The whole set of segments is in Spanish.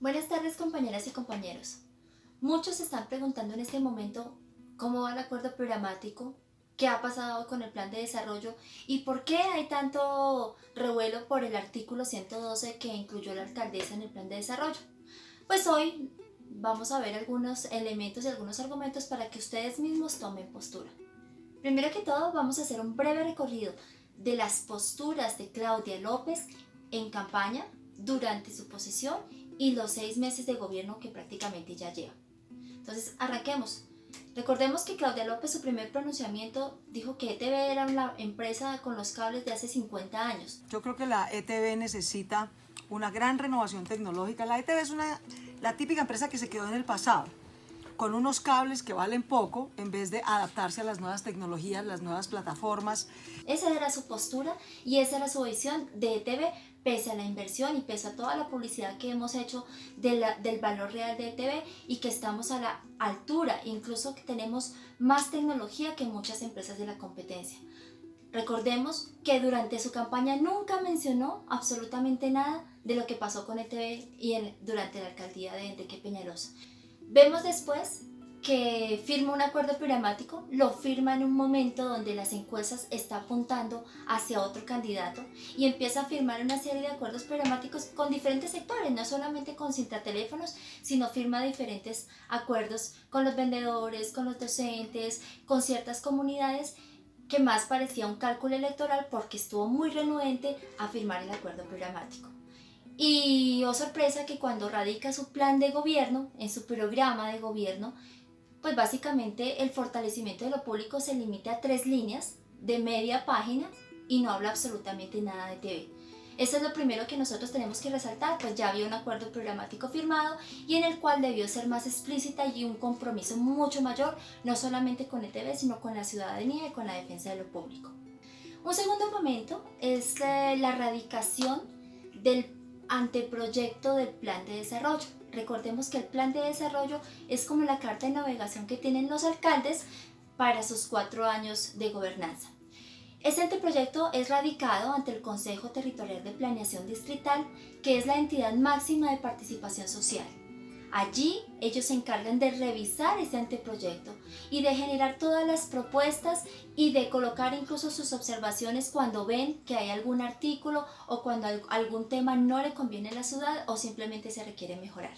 Buenas tardes, compañeras y compañeros. Muchos se están preguntando en este momento cómo va el acuerdo programático, qué ha pasado con el plan de desarrollo y por qué hay tanto revuelo por el artículo 112 que incluyó la alcaldesa en el plan de desarrollo. Pues hoy vamos a ver algunos elementos y algunos argumentos para que ustedes mismos tomen postura. Primero que todo, vamos a hacer un breve recorrido de las posturas de Claudia López en campaña durante su posesión y los 6 meses de gobierno que prácticamente ya lleva. Entonces, arranquemos. Recordemos que Claudia López, su primer pronunciamiento, dijo que ETV era una empresa con los cables de hace 50 años. Yo creo que la ETV necesita una gran renovación tecnológica. La ETV es la típica empresa que se quedó en el pasado, con unos cables que valen poco en vez de adaptarse a las nuevas tecnologías, las nuevas plataformas. Esa era su postura y esa era su visión de ETV, pese a la inversión y pese a toda la publicidad que hemos hecho del valor real de ETV y que estamos a la altura, incluso que tenemos más tecnología que muchas empresas de la competencia. Recordemos que durante su campaña nunca mencionó absolutamente nada de lo que pasó con ETV durante la alcaldía de Enrique Peñalosa. Vemos después que firma un acuerdo programático, lo firma en un momento donde las encuestas están apuntando hacia otro candidato y empieza a firmar una serie de acuerdos programáticos con diferentes sectores, no solamente con Sintrateléfonos, sino firma diferentes acuerdos con los vendedores, con los docentes, con ciertas comunidades que más parecía un cálculo electoral porque estuvo muy renuente a firmar el acuerdo programático. Y oh sorpresa que cuando radica su plan de gobierno, en su programa de gobierno, pues básicamente el fortalecimiento de lo público se limita a 3 líneas de media página y no habla absolutamente nada de TV. Eso es lo primero que nosotros tenemos que resaltar, pues ya había un acuerdo programático firmado y en el cual debió ser más explícita y un compromiso mucho mayor, no solamente con ETV, sino con la ciudadanía y con la defensa de lo público. Un segundo momento es la radicación del anteproyecto del plan de desarrollo. Recordemos que el plan de desarrollo es como la carta de navegación que tienen los alcaldes para sus 4 años de gobernanza. Este anteproyecto es radicado ante el Consejo Territorial de Planeación Distrital, que es la entidad máxima de participación social. Allí ellos se encargan de revisar este anteproyecto y de generar todas las propuestas y de colocar incluso sus observaciones cuando ven que hay algún artículo o cuando algún tema no le conviene a la ciudad o simplemente se requiere mejorar.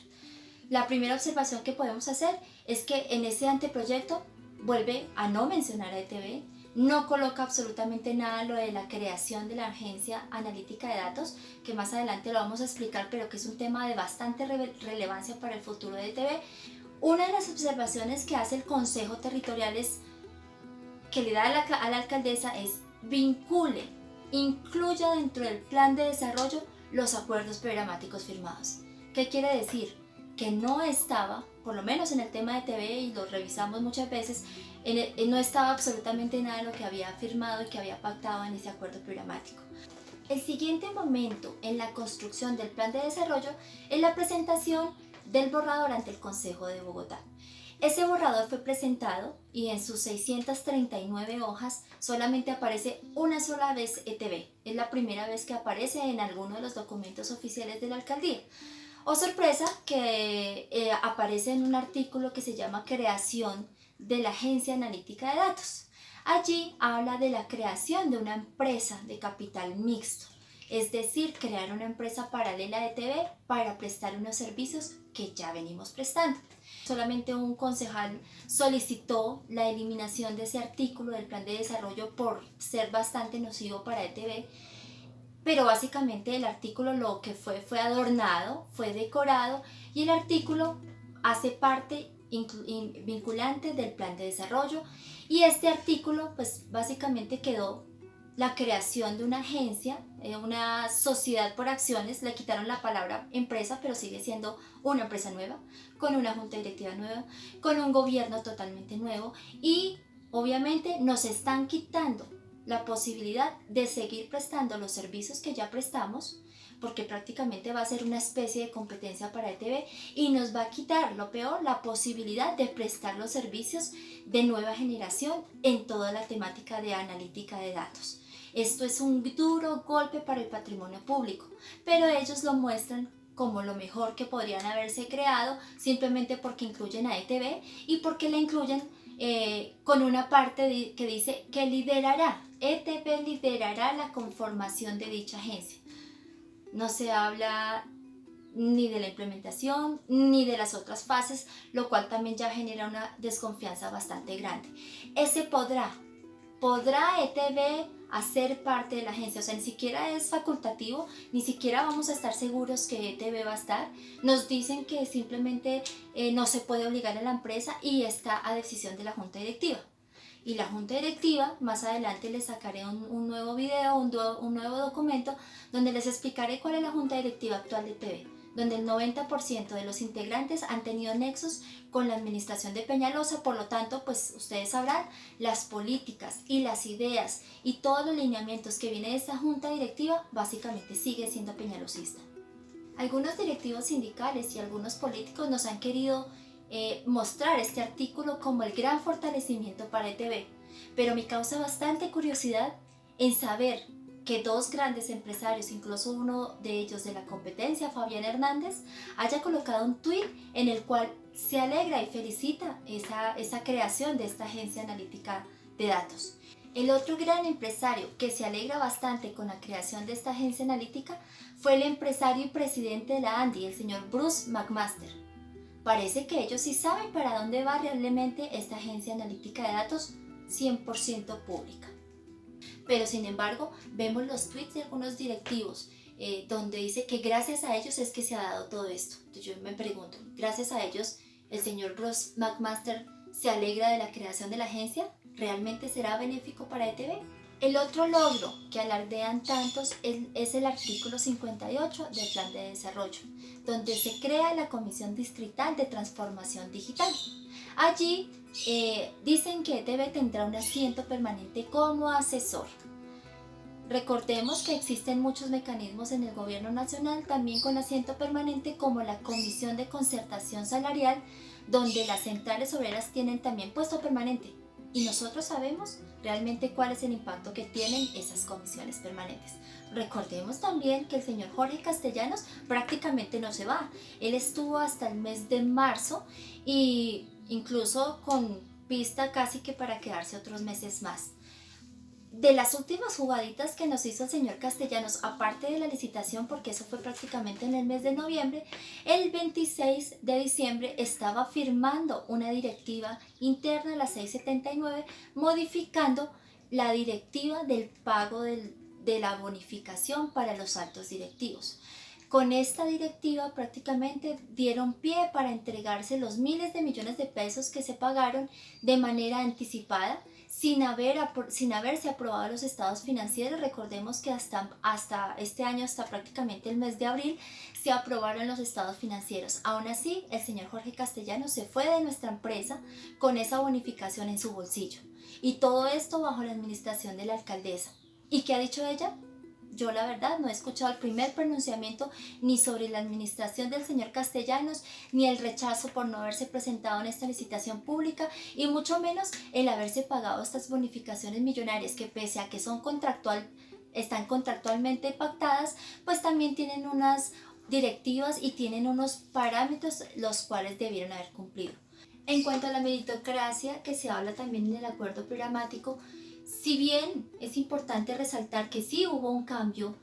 La primera observación que podemos hacer es que en ese anteproyecto vuelve a no mencionar a ETV, no coloca absolutamente nada lo de la creación de la Agencia Analítica de Datos, que más adelante lo vamos a explicar, pero que es un tema de bastante relevancia para el futuro de ETV. Una de las observaciones que hace el Consejo Territorial que le da a la alcaldesa es vincule, incluya dentro del plan de desarrollo los acuerdos programáticos firmados. ¿Qué quiere decir? Que no estaba, por lo menos en el tema de TV, y lo revisamos muchas veces, no estaba absolutamente nada de lo que había firmado y que había pactado en ese acuerdo programático. El siguiente momento en la construcción del plan de desarrollo es la presentación del borrador ante el Consejo de Bogotá. Ese borrador fue presentado y en sus 639 hojas solamente aparece una sola vez ETV. Es la primera vez que aparece en alguno de los documentos oficiales de la alcaldía. Oh sorpresa que aparece en un artículo que se llama Creación de la Agencia Analítica de Datos. Allí habla de la creación de una empresa de capital mixto, es decir, crear una empresa paralela de TV para prestar unos servicios que ya venimos prestando. Solamente un concejal solicitó la eliminación de ese artículo del plan de desarrollo por ser bastante nocivo para ETV, pero básicamente el artículo lo que fue adornado, fue decorado y el artículo hace parte vinculante del plan de desarrollo y este artículo pues básicamente quedó la creación de una agencia, una sociedad por acciones, le quitaron la palabra empresa, pero sigue siendo una empresa nueva, con una junta directiva nueva, con un gobierno totalmente nuevo y obviamente nos están quitando la posibilidad de seguir prestando los servicios que ya prestamos, porque prácticamente va a ser una especie de competencia para ETV y nos va a quitar, lo peor, la posibilidad de prestar los servicios de nueva generación en toda la temática de analítica de datos. Esto es un duro golpe para el patrimonio público, pero ellos lo muestran como lo mejor que podrían haberse creado, simplemente porque incluyen a ETB y porque la incluyen con una parte que dice que ETB liderará la conformación de dicha agencia. No se habla ni de la implementación ni de las otras fases, lo cual también ya genera una desconfianza bastante grande. ¿Podrá ETB hacer parte de la agencia? O sea, ni siquiera es facultativo, ni siquiera vamos a estar seguros que ETB va a estar. Nos dicen que simplemente no se puede obligar a la empresa y está a decisión de la junta directiva. Y la junta directiva, más adelante les sacaré un nuevo video, un nuevo documento donde les explicaré cuál es la junta directiva actual de ETB, donde el 90% de los integrantes han tenido nexos con la administración de Peñalosa. Por lo tanto, pues ustedes sabrán, las políticas y las ideas y todos los lineamientos que viene de esta junta directiva básicamente sigue siendo peñalosista. Algunos directivos sindicales y algunos políticos nos han querido mostrar este artículo como el gran fortalecimiento para ETB, pero me causa bastante curiosidad en saber que dos grandes empresarios, incluso uno de ellos de la competencia, Fabián Hernández, haya colocado un tuit en el cual se alegra y felicita esa creación de esta agencia analítica de datos. El otro gran empresario que se alegra bastante con la creación de esta agencia analítica fue el empresario y presidente de la ANDI, el señor Bruce McMaster. Parece que ellos sí saben para dónde va realmente esta agencia analítica de datos 100% pública. Pero sin embargo, vemos los tweets de algunos directivos donde dice que gracias a ellos es que se ha dado todo esto. Entonces yo me pregunto, ¿gracias a ellos el señor Bruce McMaster se alegra de la creación de la agencia? ¿Realmente será benéfico para ETB? El otro logro que alardean tantos es el artículo 58 del Plan de Desarrollo, donde se crea la Comisión Distrital de Transformación Digital. Allí dicen que ETB tendrá un asiento permanente como asesor. Recordemos que existen muchos mecanismos en el gobierno nacional también con asiento permanente, como la Comisión de Concertación Salarial, donde las centrales obreras tienen también puesto permanente. Y nosotros sabemos realmente cuál es el impacto que tienen esas comisiones permanentes. Recordemos también que el señor Jorge Castellanos prácticamente no se va. Él estuvo hasta el mes de marzo y incluso con pista casi que para quedarse otros meses más. De las últimas jugaditas que nos hizo el señor Castellanos, aparte de la licitación, porque eso fue prácticamente en el mes de noviembre, el 26 de diciembre estaba firmando una directiva interna, la 679, modificando la directiva del pago de la bonificación para los altos directivos. Con esta directiva prácticamente dieron pie para entregarse los miles de millones de pesos que se pagaron de manera anticipada, sin haberse aprobado los estados financieros. Recordemos que hasta este año, hasta prácticamente el mes de abril, se aprobaron los estados financieros. Aún así, el señor Jorge Castellanos se fue de nuestra empresa con esa bonificación en su bolsillo. Y todo esto bajo la administración de la alcaldesa. ¿Y qué ha dicho ella? Yo la verdad no he escuchado el primer pronunciamiento ni sobre la administración del señor Castellanos, ni el rechazo por no haberse presentado en esta licitación pública, y mucho menos el haberse pagado estas bonificaciones millonarias que, pese a que están contractualmente pactadas, pues también tienen unas directivas y tienen unos parámetros los cuales debieron haber cumplido. En cuanto a la meritocracia, que se habla también en el acuerdo programático, si bien es importante resaltar que sí hubo un cambio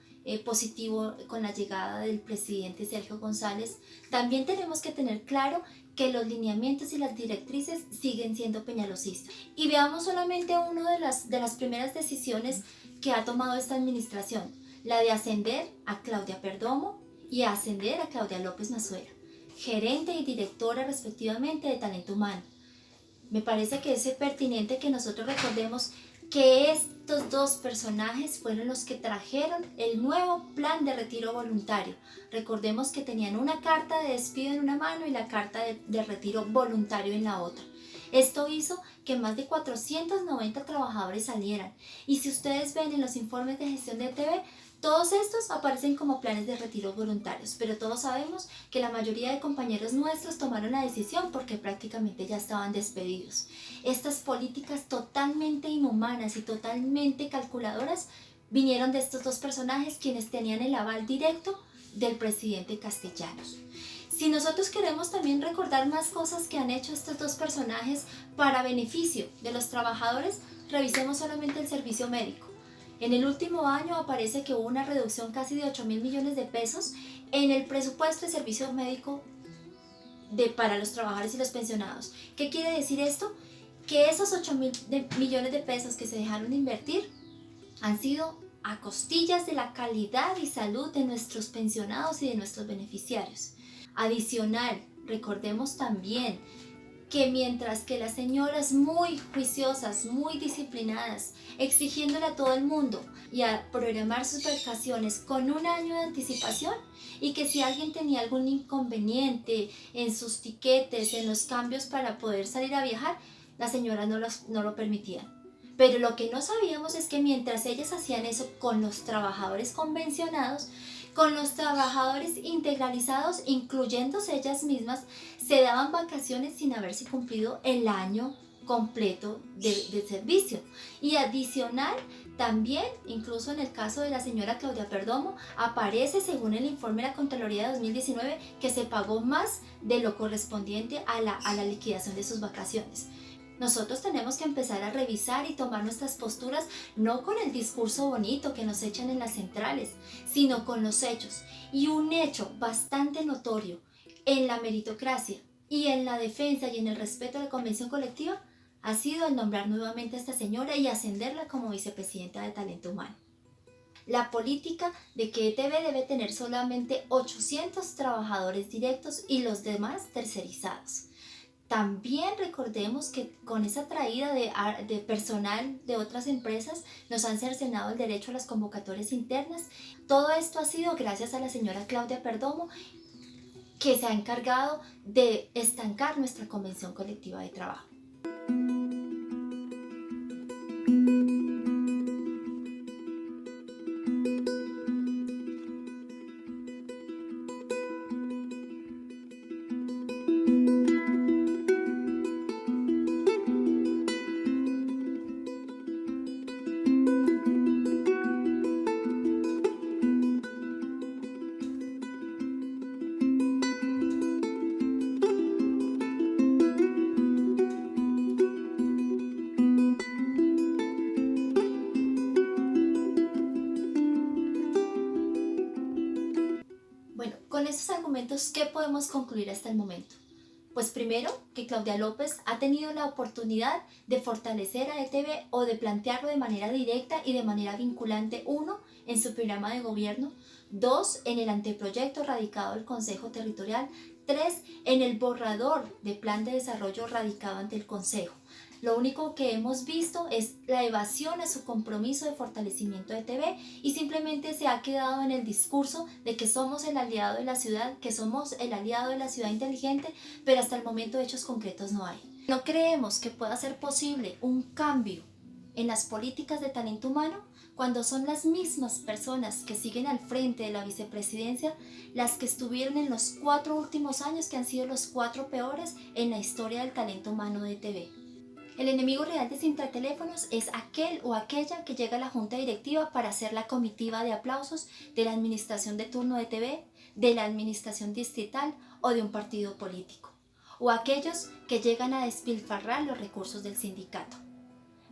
positivo con la llegada del presidente Sergio González, también tenemos que tener claro que los lineamientos y las directrices siguen siendo peñalosistas. Y veamos solamente una de las primeras decisiones que ha tomado esta administración, la de ascender a Claudia Perdomo y a ascender a Claudia López Mazuera, gerente y directora respectivamente de Talento Humano. Me parece que es pertinente que nosotros recordemos que estos dos personajes fueron los que trajeron el nuevo plan de retiro voluntario. Recordemos que tenían una carta de despido en una mano y la carta de retiro voluntario en la otra. Esto hizo que más de 490 trabajadores salieran. Y si ustedes ven en los informes de gestión de ETB, todos estos aparecen como planes de retiro voluntarios, pero todos sabemos que la mayoría de compañeros nuestros tomaron la decisión porque prácticamente ya estaban despedidos. Estas políticas totalmente inhumanas y totalmente calculadoras vinieron de estos dos personajes, quienes tenían el aval directo del presidente Castellanos. Si nosotros queremos también recordar más cosas que han hecho estos dos personajes para beneficio de los trabajadores, revisemos solamente el servicio médico. En el último año aparece que hubo una reducción casi de 8.000 millones de pesos en el presupuesto de servicio médico para los trabajadores y los pensionados. ¿Qué quiere decir esto? Que esos 8.000 millones de pesos que se dejaron de invertir han sido a costillas de la calidad y salud de nuestros pensionados y de nuestros beneficiarios. Adicional, recordemos también que mientras que las señoras muy juiciosas, muy disciplinadas, exigiéndole a todo el mundo y a programar sus vacaciones con un año de anticipación, y que si alguien tenía algún inconveniente en sus tiquetes, en los cambios para poder salir a viajar, las señoras no lo permitían. Pero lo que no sabíamos es que mientras ellas hacían eso con los trabajadores convencionados, con los trabajadores integralizados, incluyéndose ellas mismas, se daban vacaciones sin haberse cumplido el año completo de servicio. Y adicional, también, incluso en el caso de la señora Claudia Perdomo, aparece según el informe de la Contraloría de 2019 que se pagó más de lo correspondiente a la liquidación de sus vacaciones. Nosotros tenemos que empezar a revisar y tomar nuestras posturas no con el discurso bonito que nos echan en las centrales, sino con los hechos. Y un hecho bastante notorio en la meritocracia y en la defensa y en el respeto a la convención colectiva ha sido el nombrar nuevamente a esta señora y ascenderla como vicepresidenta de Talento Humano. La política de que ETV debe tener solamente 800 trabajadores directos y los demás tercerizados. También recordemos que con esa traída de personal de otras empresas nos han cercenado el derecho a las convocatorias internas. Todo esto ha sido gracias a la señora Claudia Perdomo, que se ha encargado de estancar nuestra convención colectiva de trabajo. Bueno, con estos argumentos, ¿qué podemos concluir hasta el momento? Pues primero, que Claudia López ha tenido la oportunidad de fortalecer a ETV o de plantearlo de manera directa y de manera vinculante, 1, en su programa de gobierno, 2, en el anteproyecto radicado del Consejo Territorial, 3, en el borrador de plan de desarrollo radicado ante el Consejo. Lo único que hemos visto es la evasión a su compromiso de fortalecimiento de ETV y simplemente se ha quedado en el discurso de que somos el aliado de la ciudad, que somos el aliado de la ciudad inteligente, pero hasta el momento hechos concretos no hay. No creemos que pueda ser posible un cambio en las políticas de talento humano cuando son las mismas personas que siguen al frente de la vicepresidencia las que estuvieron en los 4 últimos años, que han sido los 4 peores en la historia del talento humano de ETV. El enemigo real de Sintrateléfonos es aquel o aquella que llega a la junta directiva para hacer la comitiva de aplausos de la administración de turno de ETV, de la administración distrital o de un partido político, o aquellos que llegan a despilfarrar los recursos del sindicato.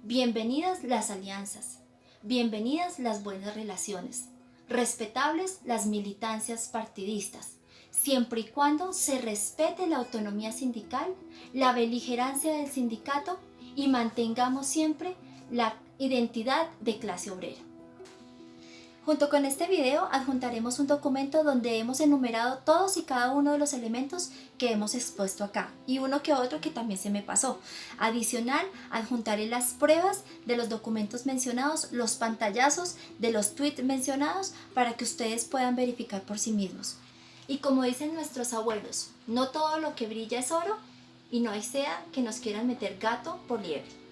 Bienvenidas las alianzas, bienvenidas las buenas relaciones, respetables las militancias partidistas, siempre y cuando se respete la autonomía sindical, la beligerancia del sindicato y mantengamos siempre la identidad de clase obrera. Junto con este video adjuntaremos un documento donde hemos enumerado todos y cada uno de los elementos que hemos expuesto acá y uno que otro que también se me pasó. Adicional, adjuntaré las pruebas de los documentos mencionados, los pantallazos de los tweets mencionados para que ustedes puedan verificar por sí mismos. Y como dicen nuestros abuelos, no todo lo que brilla es oro y no sea que nos quieran meter gato por liebre.